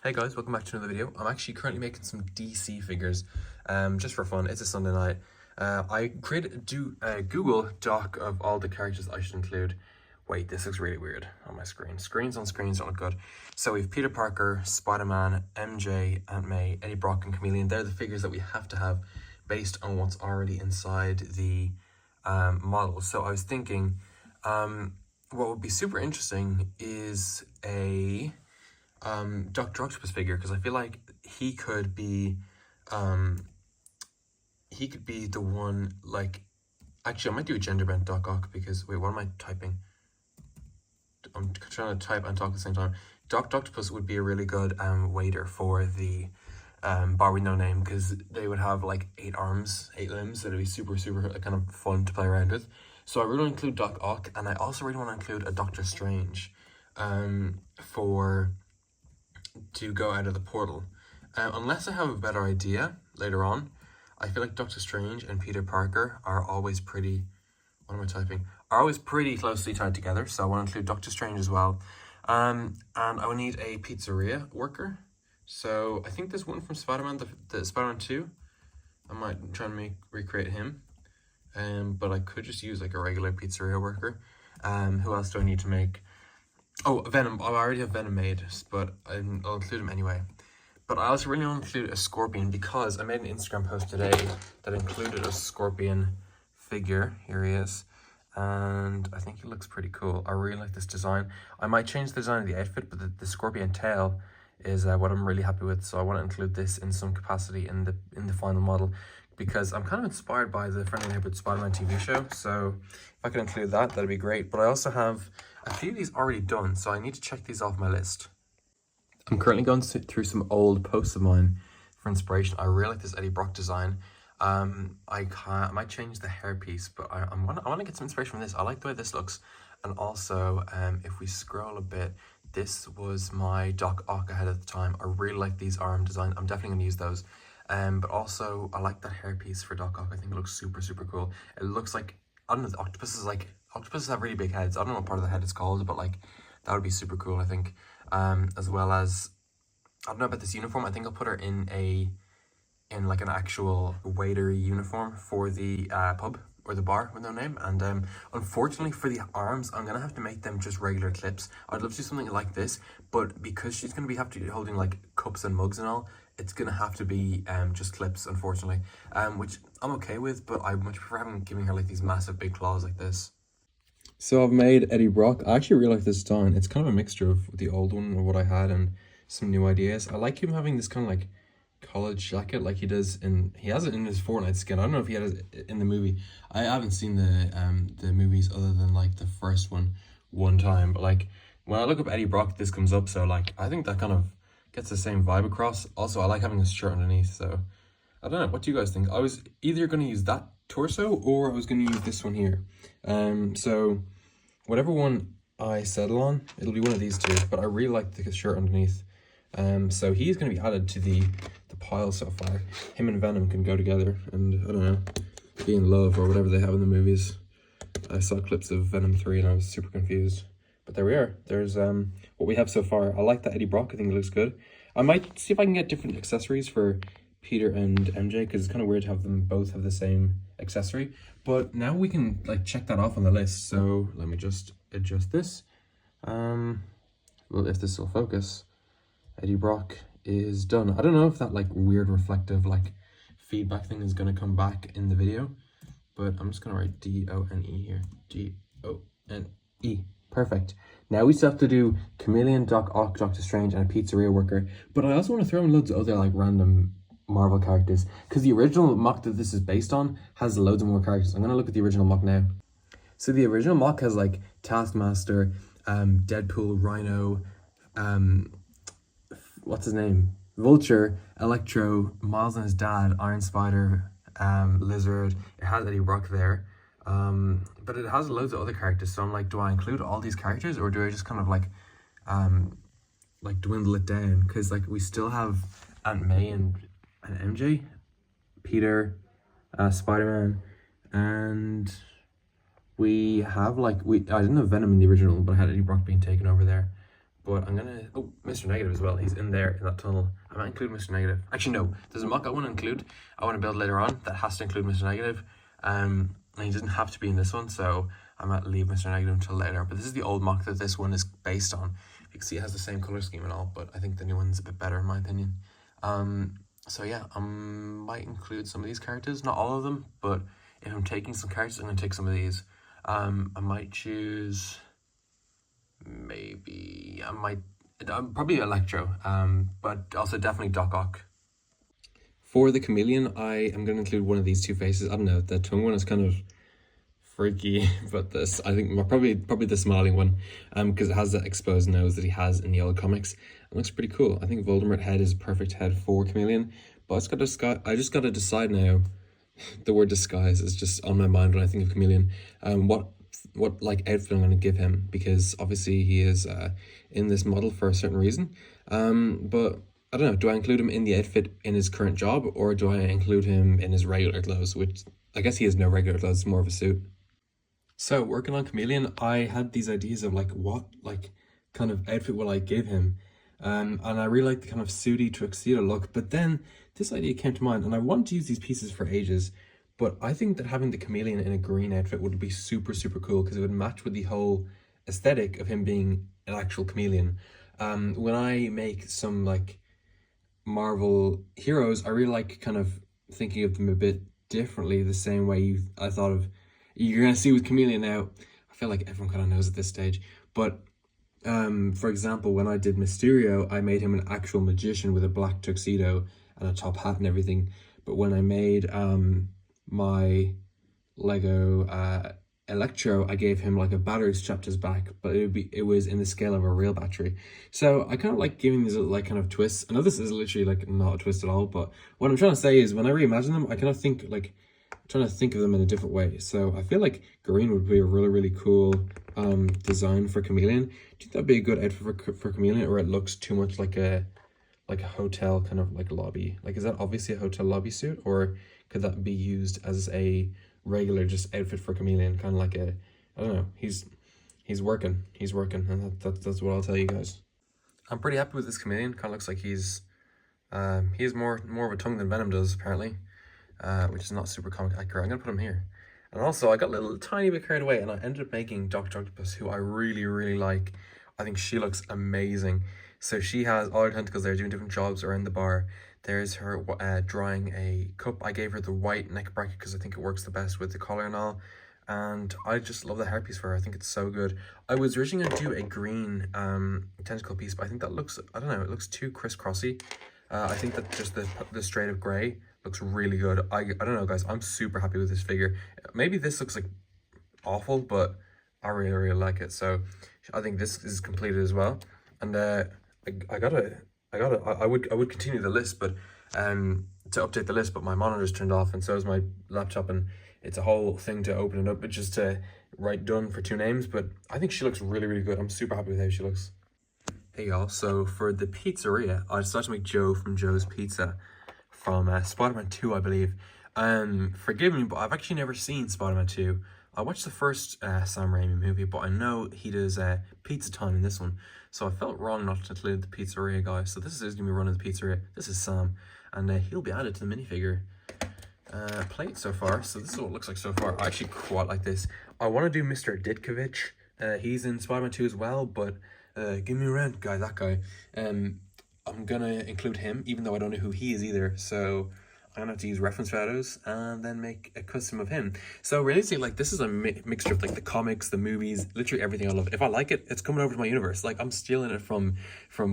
Hey guys, welcome back to another video. I'm actually currently making some DC figures, just for fun. It's a Sunday night. I created a Google Doc of all the characters I should include. Wait, this looks really weird on my screen. Screens on screens don't look good. So we have Peter Parker, Spider-Man, MJ, Aunt May, Eddie Brock, and Chameleon. They're the figures that we have to have based on what's already inside the model. So I was thinking, what would be super interesting is a Dr. Octopus figure, because I feel like he could be the one, like, actually I might do a gender bent Doc Ock, because wait, what am I typing? I'm trying to type and talk at the same time. Dr. Octopus would be a really good waiter for the bar with no name, because they would have like 8 arms, 8 limbs. That'd be super kind of fun to play around with. So I really want to include Doc Ock, and I also really want to include a Doctor Strange to go out of the portal. Unless I have a better idea later on. I feel like Doctor Strange and Peter Parker are always pretty, what am I typing? Are always pretty closely tied together, so I want to include Doctor Strange as well. And I would need a pizzeria worker. So I think there's one from Spider-Man, the Spider-Man 2. I might try and recreate him. But I could just use like a regular pizzeria worker. Who else do I need to make? Oh, Venom. I already have Venom made, but I'll include him anyway. But I also really want to include a Scorpion, because I made an Instagram post today that included a Scorpion figure. Here he is. And I think he looks pretty cool. I really like this design. I might change the design of the outfit, but the Scorpion tail is what I'm really happy with. So I want to include this in some capacity in the final model, because I'm kind of inspired by the Friendly Neighborhood Spider-Man TV show. So if I could include that, that'd be great. But I also have a few of these already done, so I need to check these off my list. I'm currently going through some old posts of mine for inspiration. I really like this Eddie Brock design. I might change the hairpiece, but I want to get some inspiration from this. I like the way this looks. And also, if we scroll a bit, this was my Doc Ock I had at the time. I really like these arm design. I'm definitely going to use those. But also, I like that hairpiece for Doc Ock. I think it looks super cool. It looks like, I don't know, octopuses have really big heads. I don't know what part of the head it's called, but like, that would be super cool, I think. As well as, I don't know about this uniform. I think I'll put her in like an actual waiter uniform for the pub or the bar with no name. And unfortunately for the arms, I'm gonna have to make them just regular clips. I'd love to do something like this, but because she's gonna have to be holding like cups and mugs and all, it's gonna have to be just clips, unfortunately. Which I'm okay with, but I much prefer giving her like these massive big claws like this. So I've made Eddie Brock. I actually really like this design. It's kind of a mixture of the old one or what I had and some new ideas. I like him having this kind of like college jacket like he does he has it in his Fortnite skin. I don't know if he had it in the movie. I haven't seen the movies other than like the first one time, but like when I look up Eddie Brock, this comes up, so like I think that kind of gets the same vibe across. Also, I like having a shirt underneath, so I don't know, what do you guys think? I was either going to use that torso or I was going to use this one here. So whatever one I settle on, it'll be one of these two, but I really like the shirt underneath. So he's going to be added to the pile so far. Him and Venom can go together and, I don't know, be in love or whatever they have in the movies. I saw clips of Venom 3 and I was super confused. But there we are. There's what we have so far. I like that Eddie Brock. I think it looks good. I might see if I can get different accessories for Peter and MJ, because it's kind of weird to have them both have the same accessory. But now we can like check that off on the list. So let me just adjust this. Well, if this will focus, Eddie Brock is done. I don't know if that like weird reflective like feedback thing is going to come back in the video, but I'm just going to write D-O-N-E here. D-O-N-E. Perfect. Now we still have to do Chameleon, Doc Ock, Doctor Strange, and a pizzeria worker. But I also want to throw in loads of other like random Marvel characters, because the original mock that this is based on has loads of more characters. I'm going to look at the original mock now. So the original mock has like Taskmaster, Deadpool, Rhino, what's his name? Vulture, Electro, Miles and his dad, Iron Spider, Lizard. It has Eddie Brock there. But it has loads of other characters. So I'm like, do I include all these characters, or do I just kind of like dwindle it down? Because like we still have Aunt May and MJ, Peter, Spider-Man, and we have like I didn't have Venom in the original, but I had Eddie Brock being taken over there. But I'm gonna, oh, Mr. Negative as well. He's in there in that tunnel. I might include Mr. Negative. Actually, no. There's a mock I want to include. I want to build later on that has to include Mr. Negative. And he doesn't have to be in this one, so I might leave Mr. Negative until later. But this is the old mock that this one is based on. You can see it has the same color scheme and all, but I think the new one's a bit better in my opinion. So yeah, I might include some of these characters, not all of them, but if I'm taking some characters, I'm gonna take some of these. I might choose. Maybe probably Electro, but also definitely Doc Ock. For the Chameleon, I am going to include one of these two faces. I don't know, the tongue one is kind of freaky, but this, I think probably the smiling one, because it has that exposed nose that he has in the old comics. It looks pretty cool. I think Voldemort head is a perfect head for Chameleon, but I just got to decide now. The word disguise is just on my mind when I think of Chameleon. What like outfit I'm going to give him, because obviously he is in this model for a certain reason, but I don't know, do I include him in the outfit in his current job, or do I include him in his regular clothes, which I guess he has no regular clothes, it's more of a suit. So working on Chameleon, I had these ideas of like what like kind of outfit will I give him, and I really like the kind of suity tuxedo look, but then this idea came to mind and I wanted to use these pieces for ages. But I think that having the Chameleon in a green outfit would be super, super cool, because it would match with the whole aesthetic of him being an actual chameleon. When I make some like Marvel heroes, I really like kind of thinking of them a bit differently, the same way I thought of, you're going to see with Chameleon now. I feel like everyone kind of knows at this stage. But for example, when I did Mysterio, I made him an actual magician with a black tuxedo and a top hat and everything. But when I made my Lego Electro, I gave him like a battery strapped to his back, but it was in the scale of a real battery. So I kind of like giving these little like kind of twists. I know this is literally like not a twist at all, but what I'm trying to say is when I reimagine them, I kind of think like trying to think of them in a different way. So I feel like green would be a really, really cool design for Chameleon. Do you think that'd be a good outfit for Chameleon, or it looks too much like a hotel kind of like lobby? Like, is that obviously a hotel lobby suit, or could that be used as a regular just outfit for Chameleon, kind of like a, I don't know, he's working, and that's what I'll tell you guys. I'm pretty happy with this Chameleon. Kind of looks like he has more of a tongue than Venom does apparently, which is not super comic accurate. I'm gonna put him here. And also I got a little tiny bit carried away and I ended up making Dr. Octopus, who I really, really like. I think she looks amazing. So she has all her tentacles there doing different jobs around the bar. There's her drawing a cup. I gave her the white neck bracket because I think it works the best with the collar and all. And I just love the hairpiece for her. I think it's so good. I was originally going to do a green tentacle piece, but I think that looks, I don't know, it looks too crisscrossy. I think that just the straight of grey looks really good. I don't know, guys. I'm super happy with this figure. Maybe this looks like awful, but I really, really like it. So I think this is completed as well. And I would continue the list, but to update the list, but my monitor's turned off and so is my laptop, and it's a whole thing to open it up, but just to write done for 2 names. But I think she looks really, really good. I'm super happy with how she looks. Hey y'all, so for the pizzeria, I decided to make Joe from Joe's Pizza from Spider-Man 2, I believe. Forgive me, but I've actually never seen Spider-Man 2. I watched the first Sam Raimi movie, but I know he does pizza time in this one. So I felt wrong not to include the pizzeria guy. So this is going to be running the pizzeria. This is Sam, and he'll be added to the minifigure plate so far. So this is what it looks like so far. I actually quite like this. I want to do Mr. Ditkovich. He's in Spider-Man 2 as well, but give me a round, guy, that guy. I'm going to include him, even though I don't know who he is either. So I'm gonna have to use reference photos and then make a custom of him. So realistically, like, this is a mixture of like the comics, the movies, literally everything I love. If I like it, it's coming over to my universe. Like, I'm stealing it from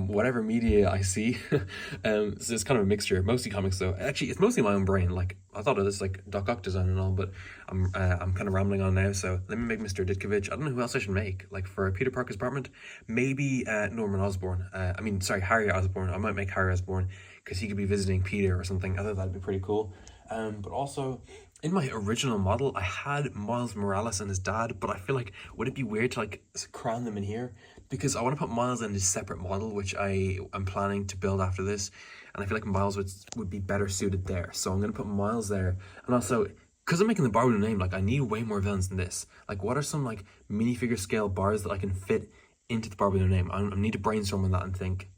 whatever media I see. So it's kind of a mixture, mostly comics though. Actually, it's mostly my own brain. Like, I thought of this like Doc Ock design and all, but I'm kind of rambling on now. So let me make Mr. Ditkovich. I don't know who else I should make. Like, for Peter Parker's apartment, maybe Norman Osborn. Harry Osborn. I might make Harry Osborn, because he could be visiting Peter or something. I thought that'd be pretty cool. But also, in my original model, I had Miles Morales and his dad, but I feel like, would it be weird to like cram them in here? Because I want to put Miles in this separate model, which I am planning to build after this. And I feel like Miles would be better suited there. So I'm going to put Miles there. And also, because I'm making the bar with a name, like, I need way more villains than this. Like, what are some like minifigure scale bars that I can fit into the Barbie name. I need to brainstorm on that and think.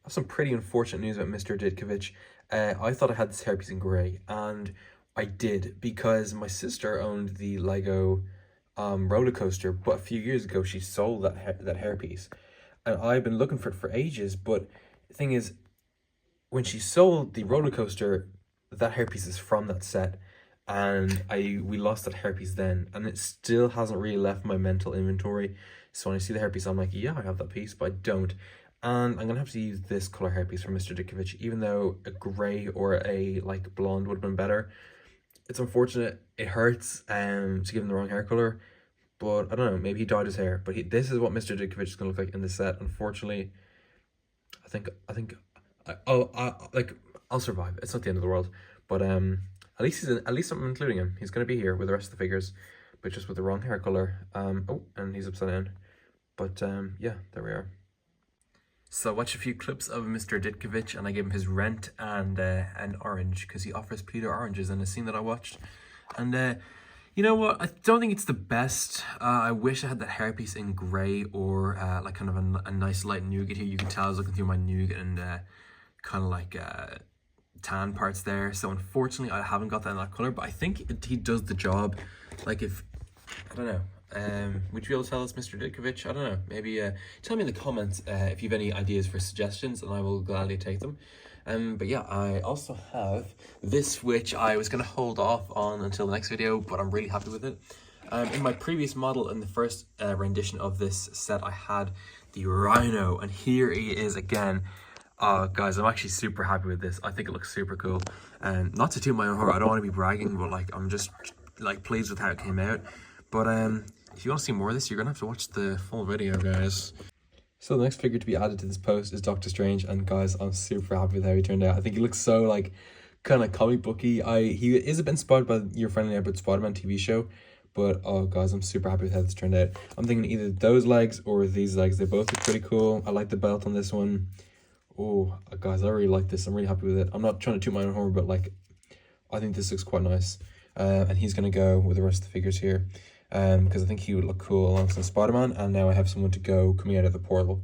I have some pretty unfortunate news about Mr. Ditkovich. I thought I had this hairpiece in grey, and I did, because my sister owned the Lego roller coaster, but a few years ago she sold that hairpiece, and I've been looking for it for ages. But the thing is, when she sold the roller coaster, that hairpiece is from that set, and we lost that hairpiece then, and it still hasn't really left my mental inventory. So when I see the hairpiece, I'm like, yeah, I have that piece, but I don't. And I'm gonna have to use this color hairpiece from Mr. Ditkovich, even though a grey or a like blonde would have been better. It's unfortunate. It hurts to give him the wrong hair color, but I don't know. Maybe he dyed his hair. But this is what Mr. Ditkovich is gonna look like in this set. Unfortunately, I think I'll survive. It's not the end of the world. But at least I'm including him. He's gonna be here with the rest of the figures, but just with the wrong hair color. Oh, and he's upside down. But yeah, there we are. So I watched a few clips of Mr. Ditkovich, and I gave him his rent and an orange, because he offers Peter oranges in a scene that I watched. And you know what? I don't think it's the best. I wish I had that hairpiece in grey, or like kind of a nice light nougat here. You can tell I was looking through my nougat and kind of like tan parts there. So unfortunately, I haven't got that in that color. But I think he does the job. Like, if I don't know. Would you be able to tell us, Mr. Ditkovich? I don't know. Maybe tell me in the comments if you have any ideas for suggestions, and I will gladly take them. But yeah, I also have this, which I was going to hold off on until the next video, but I'm really happy with it. In my previous model, in the first rendition of this set, I had the Rhino, and here he is again. Guys, I'm actually super happy with this. I think it looks super cool. And not to toot my own horn, I don't want to be bragging, but like, I'm just like pleased with how it came out. But if you want to see more of this, you're going to have to watch the full video, guys. So the next figure to be added to this post is Doctor Strange, and guys, I'm super happy with how he turned out. I think he looks so like kind of comic booky. He is a bit inspired by your friendly neighborhood Spider-Man TV show, but oh guys, I'm super happy with how this turned out. I'm thinking either those legs or these legs. They both look pretty cool. I like the belt on this one. Oh guys, I really like this. I'm really happy with it. I'm not trying to toot my own horn, but like, I think this looks quite nice. And he's going to go with the rest of the figures here. Because I think he would look cool alongside Spider-Man, and now I have someone to go coming out of the portal.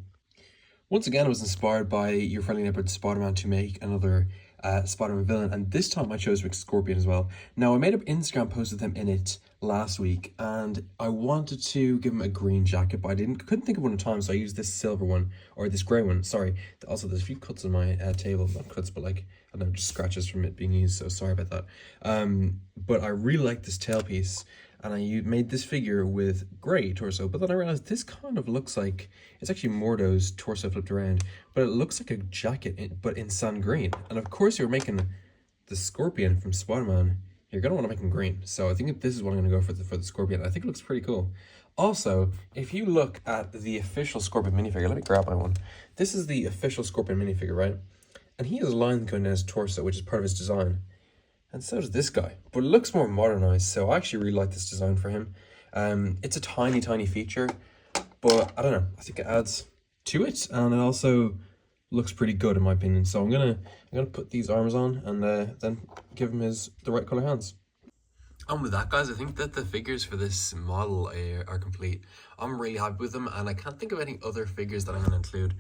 Once again, I was inspired by your friendly neighborhood Spider-Man to make another Spider-Man villain, and this time I chose Rick Scorpion as well. Now, I made an Instagram post with him in it last week, and I wanted to give him a green jacket, but I couldn't think of one at time, so I used this silver one, or this grey one, sorry. Also, there's a few cuts on my table, not cuts, but like, I don't know, just scratches from it being used, so sorry about that. But I really like this tailpiece, and I made this figure with grey torso, but then I realized this kind of looks like, it's actually Mordo's torso flipped around, but it looks like a jacket, but in sand green. And of course, you're making the Scorpion from Spider-Man, you're going to want to make him green. So I think this is what I'm going to go for the Scorpion. I think it looks pretty cool. Also, if you look at the official Scorpion minifigure, let me grab my one. This is the official Scorpion minifigure, right? And he has a line going down his torso, which is part of his design. And so does this guy, but it looks more modernized, so I actually really like this design for him. It's a tiny feature, but I don't know, I think it adds to it, and it also looks pretty good in my opinion. So I'm gonna put these arms on, and then give him the right color hands. And with that, guys, I think that the figures for this model are complete. I'm really happy with them, and I can't think of any other figures that I'm gonna include.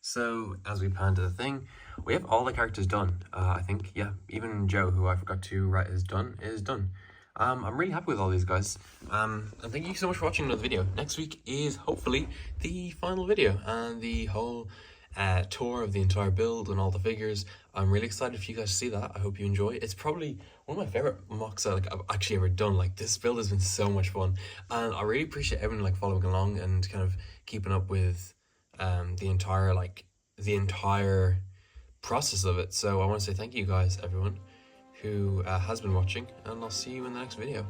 So, as we pan to the thing, we have all the characters done. I think, yeah, even Joe, who I forgot to write is done. I'm really happy with all these guys. And thank you so much for watching another video. Next week is hopefully the final video and the whole tour of the entire build and all the figures. I'm really excited for you guys to see that. I hope you enjoy. It's probably one of my favorite mocks I've actually ever done. Like, this build has been so much fun, and I really appreciate everyone like following along and kind of keeping up with the entire process of it. So I want to say thank you guys, everyone who has been watching, and I'll see you in the next video.